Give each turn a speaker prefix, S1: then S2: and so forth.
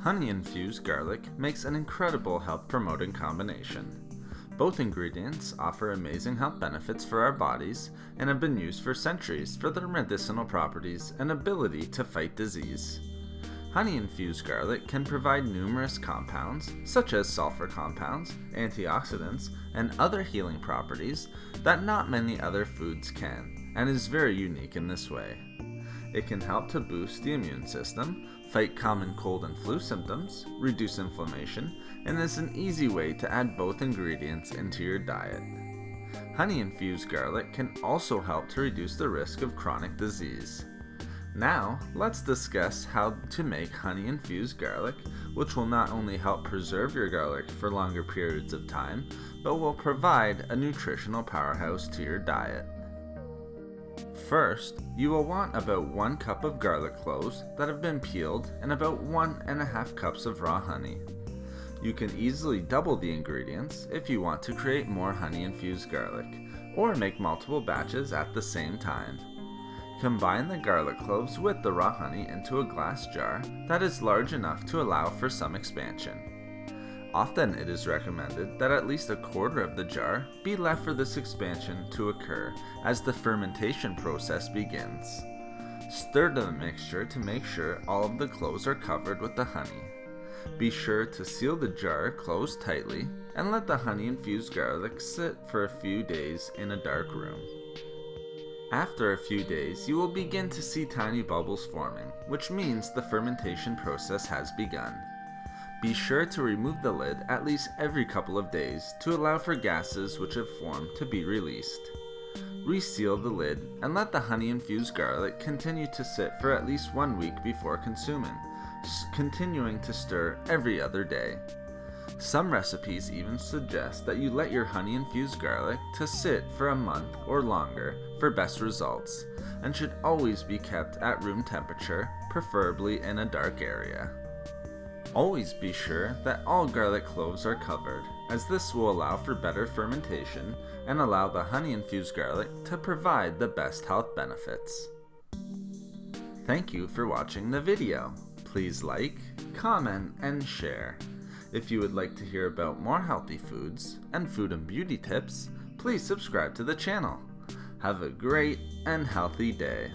S1: Honey-infused garlic makes an incredible health-promoting combination. Both ingredients offer amazing health benefits for our bodies and have been used for centuries for their medicinal properties and ability to fight disease. Honey-infused garlic can provide numerous compounds, such as sulphur compounds, antioxidants, and other healing properties that not many other foods can, and is very unique in this way. It can help to boost the immune system, fight common cold and flu symptoms, reduce inflammation, and is an easy way to add both ingredients into your diet. Honey-infused garlic can also help to reduce the risk of chronic disease. Now, let's discuss how to make honey-infused garlic, which will not only help preserve your garlic for longer periods of time, but will provide a nutritional powerhouse to your diet. First, you will want about 1 cup of garlic cloves that have been peeled and about 1.5 cups of raw honey. You can easily double the ingredients if you want to create more honey-infused garlic, or make multiple batches at the same time. Combine the garlic cloves with the raw honey into a glass jar that is large enough to allow for some expansion. Often it is recommended that at least 1/4 of the jar be left for this expansion to occur as the fermentation process begins. Stir the mixture to make sure all of the cloves are covered with the honey. Be sure to seal the jar closed tightly and let the honey-infused garlic sit for a few days in a dark room. After a few days, you will begin to see tiny bubbles forming, which means the fermentation process has begun. Be sure to remove the lid at least every couple of days to allow for gases which have formed to be released. Reseal the lid and let the honey-infused garlic continue to sit for at least 1 week before consuming, continuing to stir every other day. Some recipes even suggest that you let your honey-infused garlic to sit for a month or longer for best results, and should always be kept at room temperature, preferably in a dark area. Always be sure that all garlic cloves are covered, as this will allow for better fermentation and allow the honey-infused garlic to provide the best health benefits. Thank you for watching the video. Please like, comment, and share. If you would like to hear about more healthy foods and food and beauty tips, please subscribe to the channel. Have a great and healthy day.